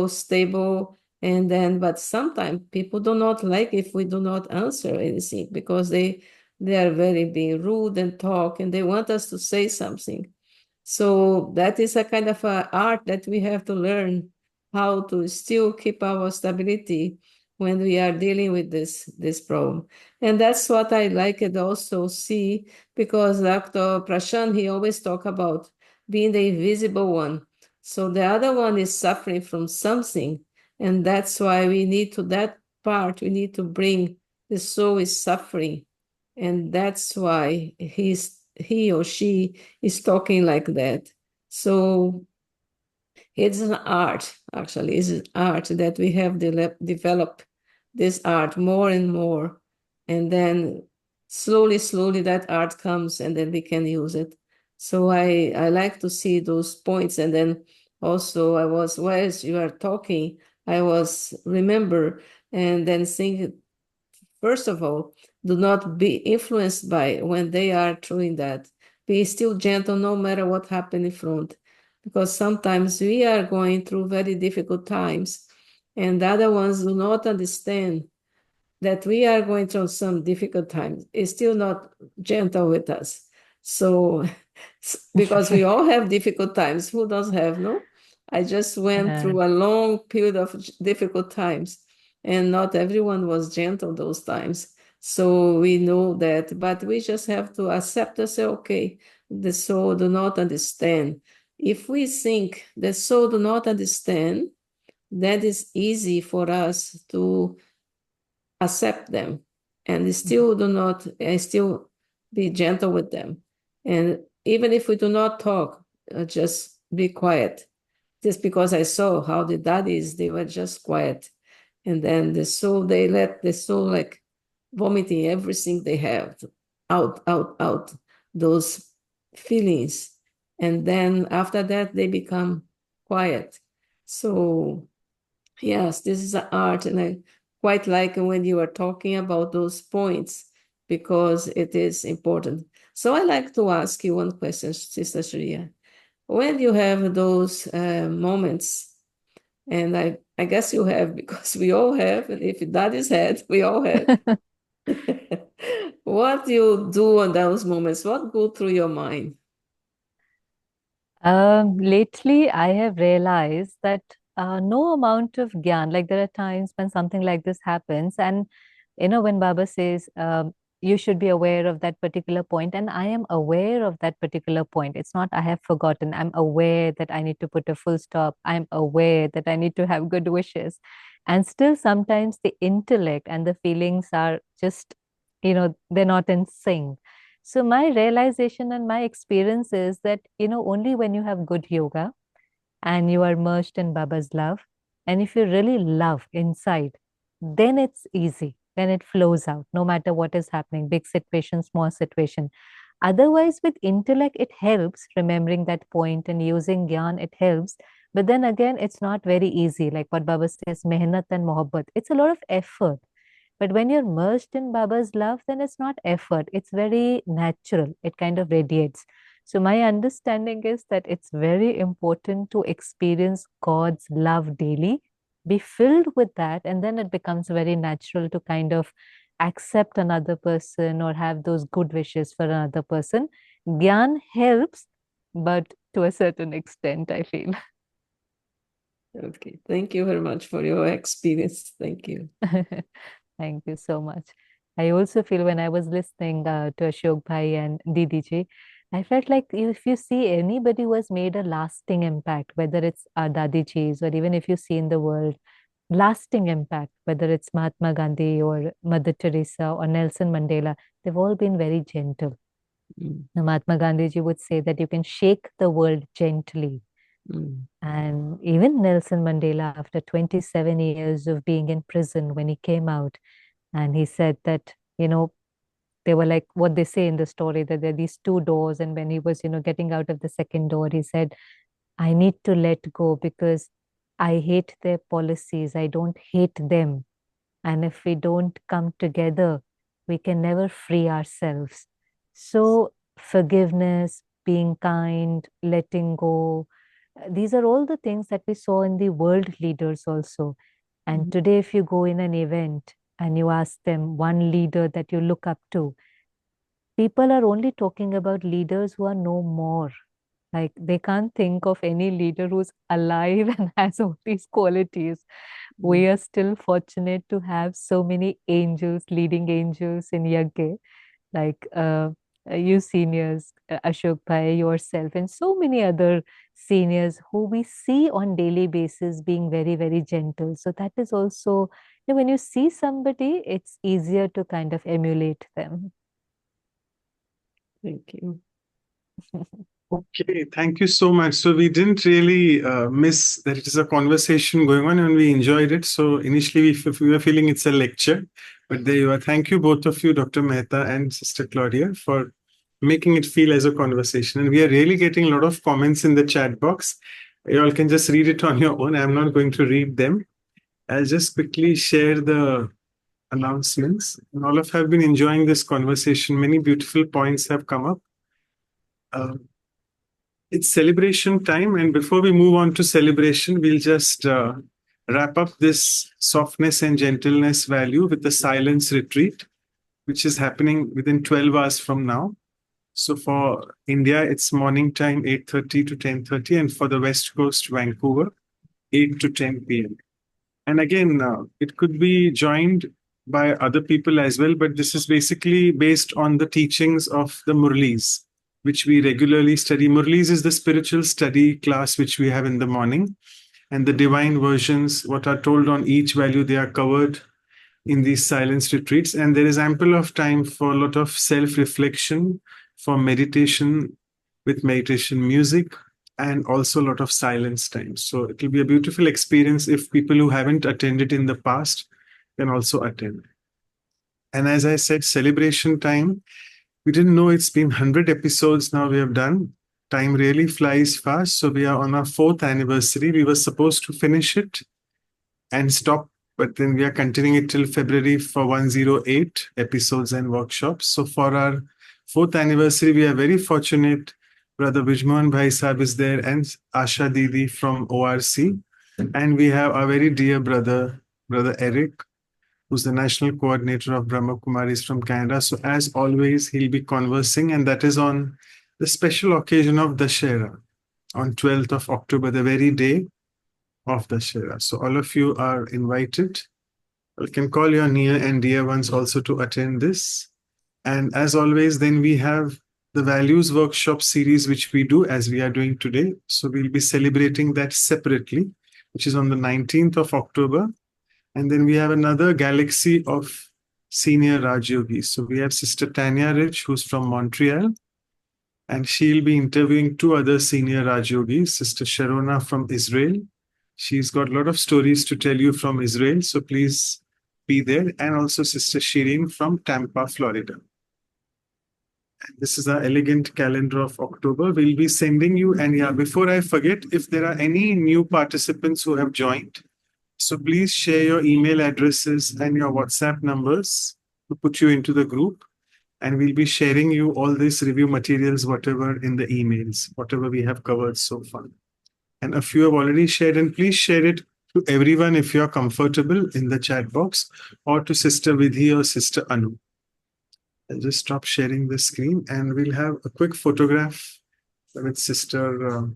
stable. And then, but sometimes people do not like if we do not answer anything because they are very being rude and talk and they want us to say something. So that is a kind of a art that we have to learn how to still keep our stability when we are dealing with this problem. And that's what I like and also see because Dr. Prashant, he always talk about being the invisible one. So the other one is suffering from something. And that's why we need to that part, we need to bring the soul is suffering. And that's why he or she is talking like that. So it's an art, actually. It's an art that we have developed this art more and more. And then slowly, slowly that art comes and then we can use it. So I like to see those points. And then also whilst you are talking, I was remember and then think first of all, do not be influenced by when they are doing that. Be still gentle no matter what happened in front. Because sometimes we are going through very difficult times and the other ones do not understand that we are going through some difficult times. Is still not gentle with us. So, because we all have difficult times, who does have, no? I just went through a long period of difficult times, and not everyone was gentle those times. So we know that, but we just have to accept and say, okay, the soul do not understand. If we think the soul do not understand, that is easy for us to accept them and still do not and still be gentle with them. And even if we do not talk, just be quiet. Just because I saw how the daddies, they were just quiet. And then the soul, they let the soul like vomiting everything they have out, out, out, those feelings. And then after that, they become quiet. So yes, this is an art, and I quite like when you are talking about those points because it is important. So I like to ask you one question, Sister Shreya. When you have those moments, and I guess you have because we all have, and if that is had, we all have. What do you do on those moments? What go through your mind? Lately, I have realized that no amount of gyan, like there are times when something like this happens, and when Baba says you should be aware of that particular point, and I am aware of that particular point. It's not I have forgotten. I'm aware that I need to put a full stop. I'm aware that I need to have good wishes. And still, sometimes the intellect and the feelings are just, they're not in sync. So my realization and my experience is that, only when you have good yoga and you are immersed in Baba's love, and if you really love inside, then it's easy. Then it flows out, no matter what is happening, big situation, small situation. Otherwise, with intellect, it helps remembering that point and using gyan, it helps. But then again, it's not very easy. Like what Baba says, mehnat and mohabbat. It's a lot of effort. But when you're immersed in Baba's love, then it's not effort. It's very natural. It kind of radiates. So my understanding is that it's very important to experience God's love daily, be filled with that, and then it becomes very natural to kind of accept another person or have those good wishes for another person. Gyan helps, but to a certain extent, I feel. Okay, thank you very much for your experience. Thank you. Thank you so much. I also feel when I was listening to Ashok Bhai and DDJ, I felt like if you see anybody who has made a lasting impact, whether it's our Dadijis or even if you see in the world, lasting impact, whether it's Mahatma Gandhi or Mother Teresa or Nelson Mandela, they've all been very gentle. Mm, Now, Mahatma Gandhi ji would say that you can shake the world gently. mm, And even Nelson Mandela, after 27 years of being in prison, when he came out, and he said that, they were like what they say in the story, that there are these two doors, and when he was, getting out of the second door, he said, I need to let go because I hate their policies. I don't hate them. And if we don't come together, we can never free ourselves. So, forgiveness, being kind, letting go, these are all the things that we saw in the world leaders also. And today, if you go in an event and you ask them one leader that you look up to, people are only talking about leaders who are no more. Like they can't think of any leader who's alive and has all these qualities. We are still fortunate to have so many angels, leading angels in Yagge, like you seniors, Ashok Bhai, yourself, and so many other seniors who we see on daily basis being very, very gentle. So that is also, when you see somebody, it's easier to kind of emulate them. Thank you. Okay, thank you so much. So we didn't really miss that it is a conversation going on, and we enjoyed it. So initially we were feeling it's a lecture, but there you are. Thank you both of you, Dr. Mehta and Sister Claudia, for making it feel as a conversation. And we are really getting a lot of comments in the chat box. You all can just read it on your own. I'm not going to read them. I'll just quickly share the announcements. And all of have been enjoying this conversation. Many beautiful points have come up. Uh, It's celebration time, and before we move on to celebration, we'll just wrap up this softness and gentleness value with the silence retreat, which is happening within 12 hours from now. So for India, it's morning time 8:30 to 10:30, and for the West Coast, Vancouver, 8 to 10 p.m. And again, it could be joined by other people as well, but this is basically based on the teachings of the Murlis, which we regularly study. Murlis is the spiritual study class which we have in the morning, and the divine versions, what are told on each value, they are covered in these silence retreats. And there is ample of time for a lot of self-reflection, for meditation with meditation music, and also a lot of silence time. So it will be a beautiful experience if people who haven't attended in the past can also attend. And as I said, celebration time. We didn't know it's been 100 episodes now we have done. Time really flies fast. So we are on our 4th anniversary. We were supposed to finish it and stop, but then we are continuing it till February for 108 episodes and workshops. So for our 4th anniversary, we are very fortunate. Brother Vijmohan Bhai Sahib is there, and Asha Didi from ORC. And we have our very dear brother, Brother Eric, who's the national coordinator of Brahma Kumaris from Canada. So as always, he'll be conversing, and that is on the special occasion of Dashera, on 12th of October, the very day of Dashera. So all of you are invited. You can call your near and dear ones also to attend this. And as always, then we have the values workshop series, which we do as we are doing today. So we'll be celebrating that separately, which is on the 19th of October. And then we have another galaxy of senior Raj Yogis. So we have Sister Tanya Rich, who's from Montreal, and she'll be interviewing 2 other senior Raj Yogis, Sister Sharona from Israel. She's got a lot of stories to tell you from Israel, so please be there. And also Sister Shireen from Tampa, Florida. And this is our elegant calendar of October. We'll be sending you, and yeah, before I forget, if there are any new participants who have joined, so please share your email addresses and your WhatsApp numbers to put you into the group. And we'll be sharing you all these review materials, whatever in the emails, whatever we have covered so far. And a few have already shared, and please share it to everyone if you're comfortable in the chat box, or to Sister Vidhi or Sister Anu. I'll just stop sharing the screen, and we'll have a quick photograph with Sister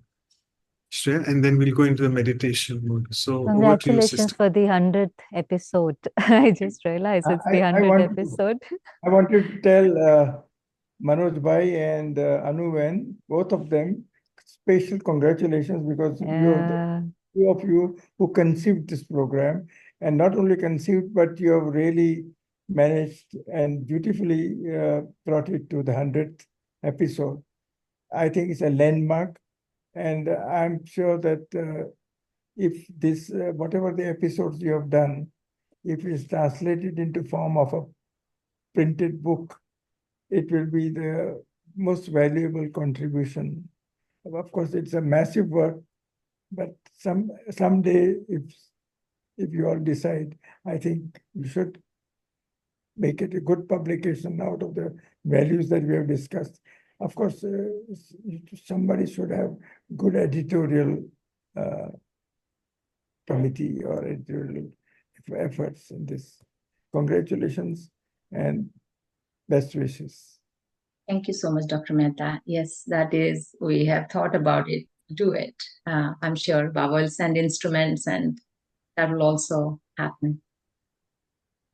Shreya, and then we'll go into the meditation mode. So over to you, Congratulations Sister. for the 100th episode. I just realized it's the 100th episode. I wanted to tell Manoj Bhai and Anuven, both of them, special congratulations, because you are the two of you who conceived this program, and not only conceived, but you have really managed and beautifully brought it to the 100th episode. I think it's a landmark, and I'm sure that if this, whatever the episodes you have done, if it's translated into form of a printed book, it will be the most valuable contribution. Of course, it's a massive work, but someday, if you all decide, I think you should make it a good publication out of the values that we have discussed. Of course, somebody should have good editorial uh, committee or editorial efforts in this. Congratulations and best wishes. Thank you so much, Dr. Mehta. Yes, that is, we have thought about it, do it. I'm sure Baba will send instruments and that will also happen.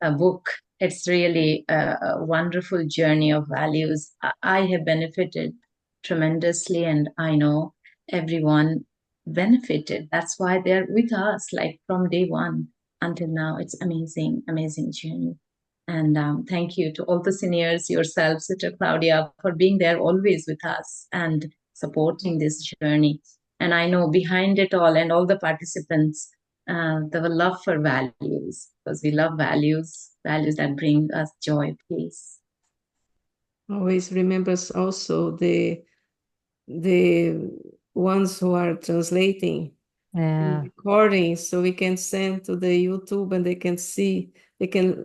A book, it's really a wonderful journey of values. I have benefited tremendously, and I know everyone benefited. That's why they're with us, like from day one until now. It's amazing, amazing journey. And thank you to all the seniors, yourself, Sister Claudia, for being there always with us and supporting this journey. And I know behind it all and all the participants, the love for values, because we love values, values that bring us joy, peace. Always remembers also the ones who are translating Yeah. recording, so we can send to the YouTube and they can see, they can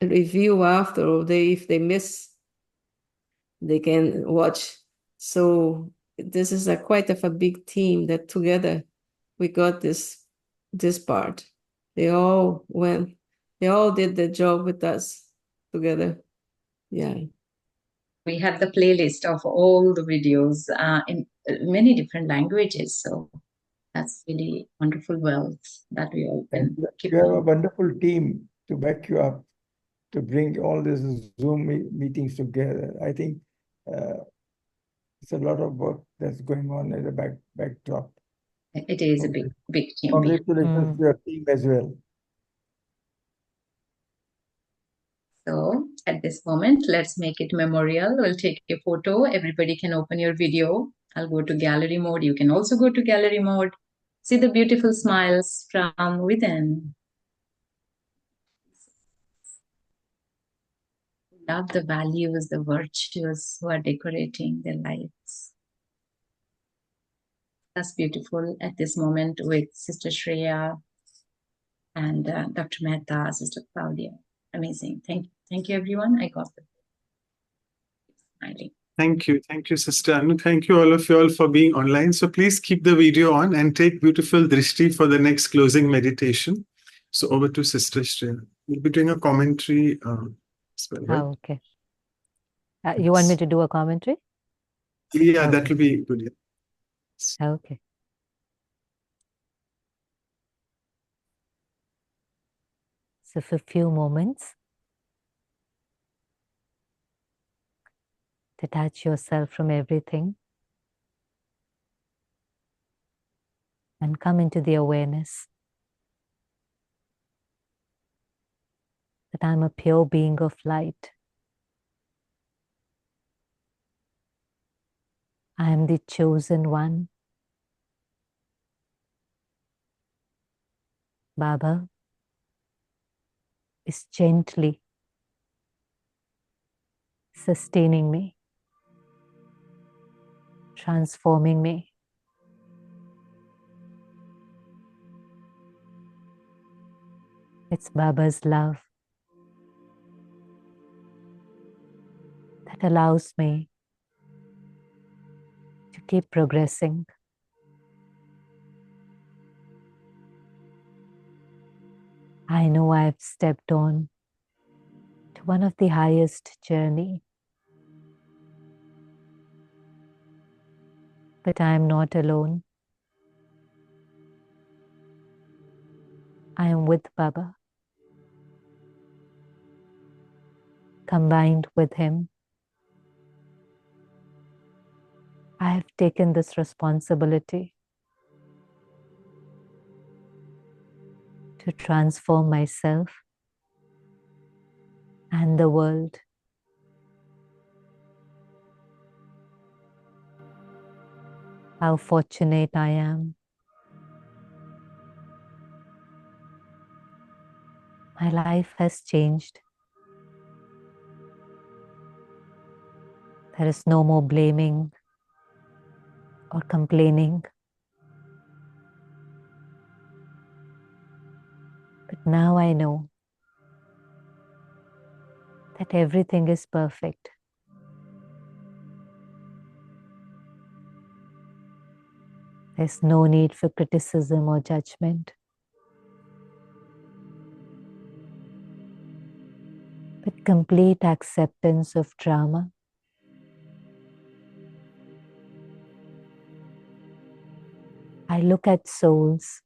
review after, or if they miss, they can watch. So this is quite of a big team that together we got this part. They all did the job with us together. Yeah. We have the playlist of all the videos in many different languages. So that's really wonderful wealth that we all can keep You have a on. wonderful team to back you up, to bring all these Zoom meetings together. I think it's a lot of work that's going on at the backdrop. It is a big team. Congratulations to your team as well. So at this moment, let's make it memorial. We'll take a photo. Everybody can open your video. I'll go to gallery mode. You can also go to gallery mode. See the beautiful smiles from within. Love the values, the virtues who are decorating their lives. That's beautiful at this moment with Sister Shreya and Dr. Mehta, Sister Claudia. Amazing. Thank you, everyone. I got the smiling. Thank you, Sister Anu. Thank you all of you all for being online. So please keep the video on and take beautiful drishti for the next closing meditation. So over to Sister Shreya. We'll be doing a commentary as well, right? Oh, okay. You want me to do a commentary? Yeah, Okay. that will be good. Yeah. Okay. So for a few moments, detach yourself from everything and come into the awareness that I'm a pure being of light. I am the chosen one. Baba is gently sustaining me, transforming me. It's Baba's love that allows me to keep progressing. I know I've stepped on to one of the highest journey, but I am not alone. I am with Baba, combined with him. I have taken this responsibility to transform myself and the world. How fortunate I am. My life has changed. There is no more blaming or complaining. But now I know that everything is perfect. There's no need for criticism or judgment. But complete acceptance of drama. I look at souls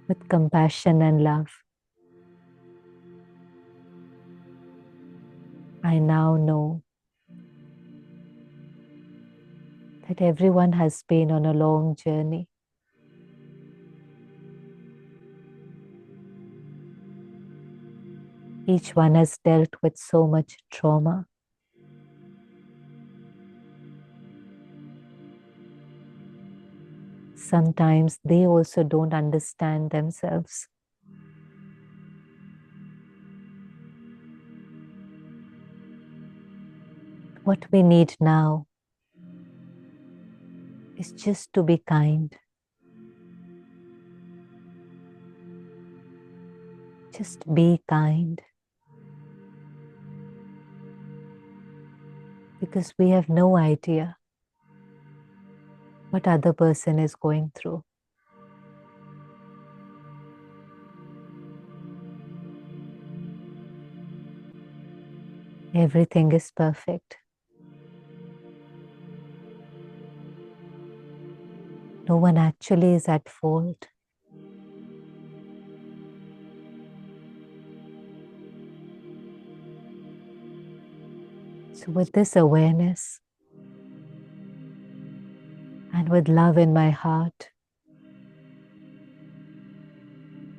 with compassion and love. I now know that everyone has been on a long journey. Each one has dealt with so much trauma. Sometimes they also don't understand themselves. What we need now is just to be kind. Just be kind. Because we have no idea what other person is going through. Everything is perfect. No one actually is at fault. So with this awareness and with love in my heart,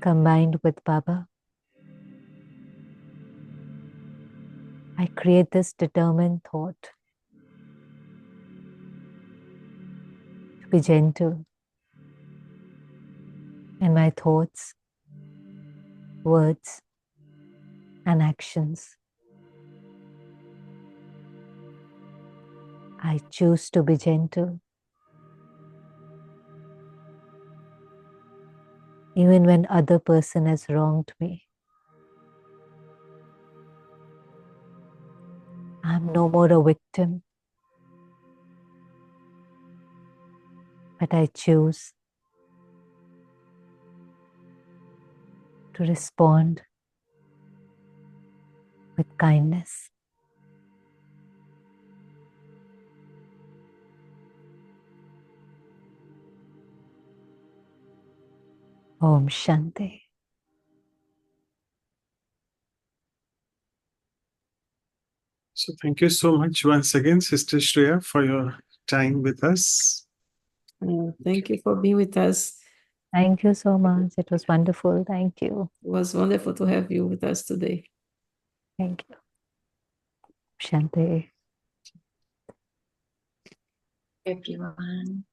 combined with Baba, I create this determined thought to be gentle in my thoughts, words, and actions. I choose to be gentle. Even when other person has wronged me. I'm no more a victim, but I choose to respond with kindness. Om Shanti. So thank you so much once again, Sister Shreya, for your time with us. Thank you for being with us. Thank you so much. It was wonderful. Thank you. It was wonderful to have you with us today. Thank you. Shanti. Everyone.